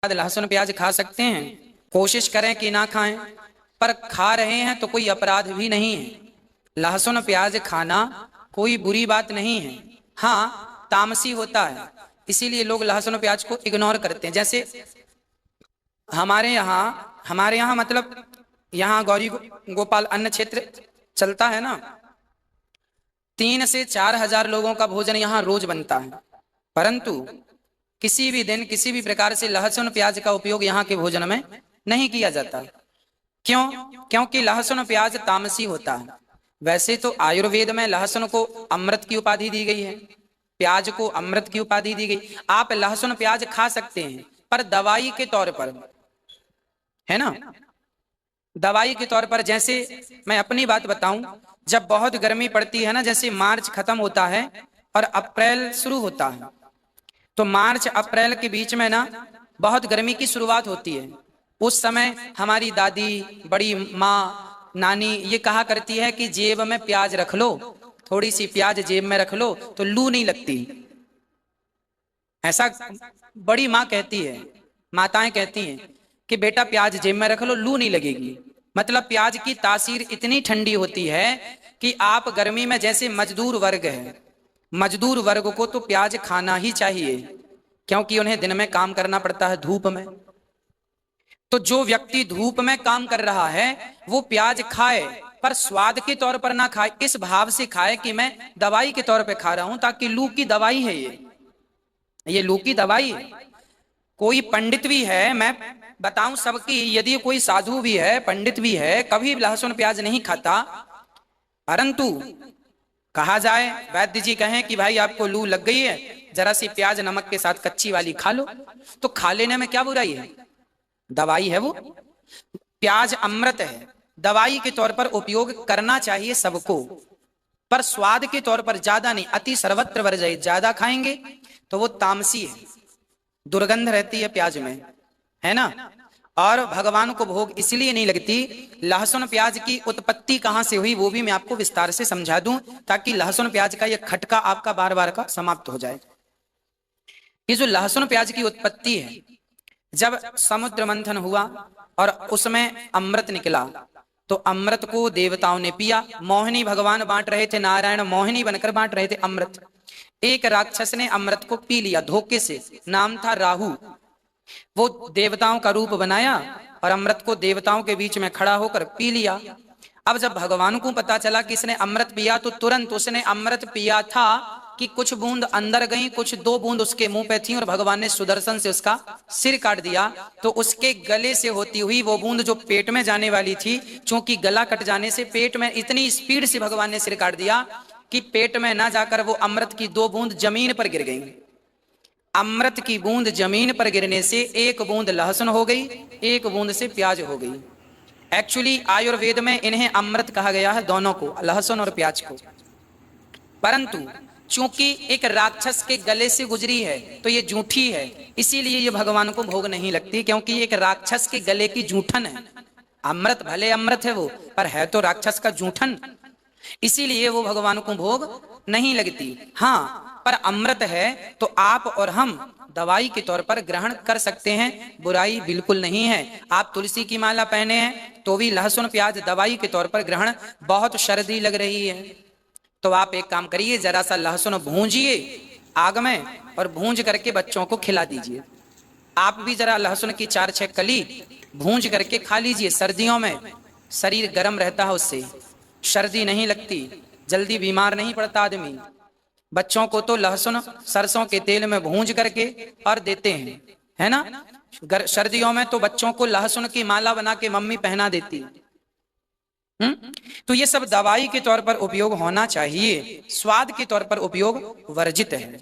लहसुन प्याज खा सकते हैं, कोशिश करें कि ना खाएं, पर खा रहे हैं तो कोई अपराध भी नहीं है। लहसुन प्याज खाना कोई बुरी बात नहीं है। हाँ, तामसी होता है, इसीलिए लोग लहसुन प्याज को इग्नोर करते हैं। जैसे हमारे यहाँ मतलब यहाँ गौरी गोपाल अन्न क्षेत्र चलता है ना, 3 से 4 हजार लोगों का भोजन यहाँ रोज बनता है, परंतु किसी भी दिन किसी भी प्रकार से लहसुन प्याज का उपयोग यहाँ के भोजन में नहीं किया जाता। क्यों? क्योंकि लहसुन प्याज तामसी होता है। वैसे तो आयुर्वेद में लहसुन को अमृत की उपाधि दी गई है, प्याज को अमृत की उपाधि दी गई। आप लहसुन प्याज खा सकते हैं, पर दवाई के तौर पर, है ना, दवाई के तौर पर। जैसे मैं अपनी बात बताऊं, जब बहुत गर्मी पड़ती है ना, जैसे मार्च खत्म होता है और अप्रैल शुरू होता है, तो मार्च अप्रैल के बीच में ना बहुत गर्मी की शुरुआत होती है। उस समय हमारी दादी, बड़ी माँ, नानी ये कहा करती है कि जेब में प्याज रख लो, थोड़ी सी प्याज जेब में रख लो तो लू नहीं लगती। ऐसा बड़ी माँ कहती है, माताएं कहती हैं कि बेटा प्याज जेब में रख लो, लू नहीं लगेगी। मतलब प्याज की तासीर इतनी ठंडी होती है कि आप गर्मी में, जैसे मजदूर वर्ग है, मजदूर वर्ग को तो प्याज खाना ही चाहिए, क्योंकि उन्हें दिन में काम करना पड़ता है धूप में। तो जो व्यक्ति धूप में काम कर रहा है वो प्याज खाए, पर स्वाद के तौर पर ना खाए, इस भाव से खाए कि मैं दवाई के तौर पे खा रहा हूं, ताकि लू की दवाई है ये लू की दवाई है। कोई पंडित भी है, मैं बताऊं सबकी, यदि कोई साधु भी है, पंडित भी है, कभी लहसुन प्याज नहीं खाता, परंतु कहा जाए, वैद्य जी कहें कि भाई आपको लू लग गई है, जरा सी प्याज नमक के साथ कच्ची वाली खा लो, तो खा लेने में क्या बुराई है? दवाई है वो। प्याज अमृत है, दवाई के तौर पर उपयोग करना चाहिए सबको, पर स्वाद के तौर पर ज्यादा नहीं। अति सर्वत्र वर्जयेत्, ज्यादा खाएंगे तो वो तामसी है, दुर्गंध रहती है प्याज में, है ना। और भगवान को भोग इसलिए नहीं लगती। लहसुन प्याज की उत्पत्ति कहां से हुई वो भी मैं आपको विस्तार से समझा दूं, ताकि लहसुन प्याज का यह खटका आपका बार बार का समाप्त हो जाए। ये जो लहसुन प्याज की उत्पत्ति है, जब समुद्र मंथन हुआ और उसमें अमृत निकला, तो अमृत को देवताओं ने पिया। मोहिनी भगवान बांट रहे थे, नारायण मोहिनी बनकर बांट रहे थे अमृत। एक राक्षस ने अमृत को पी लिया धोखे से, नाम था राहु। वो देवताओं का रूप बनाया और अमृत को देवताओं के बीच में खड़ा होकर पी लिया। अब जब भगवान को पता चला कि इसने अमृत पिया, तो तुरंत उसने अमृत पिया था कि कुछ बूंद अंदर गई, कुछ 2 बूंद उसके मुंह पे थी, और भगवान ने सुदर्शन से उसका सिर काट दिया। तो उसके गले से होती हुई वो बूंद जो पेट में जाने वाली थी, चूंकि गला कट जाने से पेट में इतनी स्पीड से भगवान ने सिर काट दिया कि पेट में ना जाकर वो अमृत की 2 बूंद जमीन पर गिर गई। अमृत की बूंद जमीन पर गिरने से 1 बूंद लहसुन हो गई, 1 बूंद से प्याज हो गई। एक्चुअली आयुर्वेद में इन्हें अमृत कहा गया है, दोनों को, लहसुन और प्याज को। परंतु चूंकि एक राक्षस के गले से गुजरी है तो ये जूठी है, इसीलिए ये भगवान को भोग नहीं लगती, क्योंकि एक राक्षस के गले की जूठन है। अमृत भले अमृत है वो, पर है तो राक्षस का जूठन, इसीलिए वो भगवान को भोग नहीं लगती। हाँ, पर अमृत है तो आप और हम दवाई के तौर पर ग्रहण कर सकते हैं, बुराई बिल्कुल नहीं है। आप तुलसी की माला पहने हैं तो भी लहसुन प्याज दवाई के तौर पर ग्रहण, बहुत सर्दी लग रही है तो आप एक काम करिए, जरा सा लहसुन भूंजिए आग में और भूंज करके बच्चों को खिला दीजिए। आप भी जरा लहसुन की 4-6 कली भूंज करके खा लीजिए। सर्दियों में शरीर गर्म रहता है, उससे सर्दी नहीं लगती, जल्दी बीमार नहीं पड़ता आदमी। बच्चों को तो लहसुन सरसों के तेल में भूंज करके और देते हैं, है ना। सर्दियों में तो बच्चों को लहसुन की माला बना के मम्मी पहना देती है। तो ये सब दवाई के तौर पर उपयोग होना चाहिए, स्वाद के तौर पर उपयोग वर्जित है।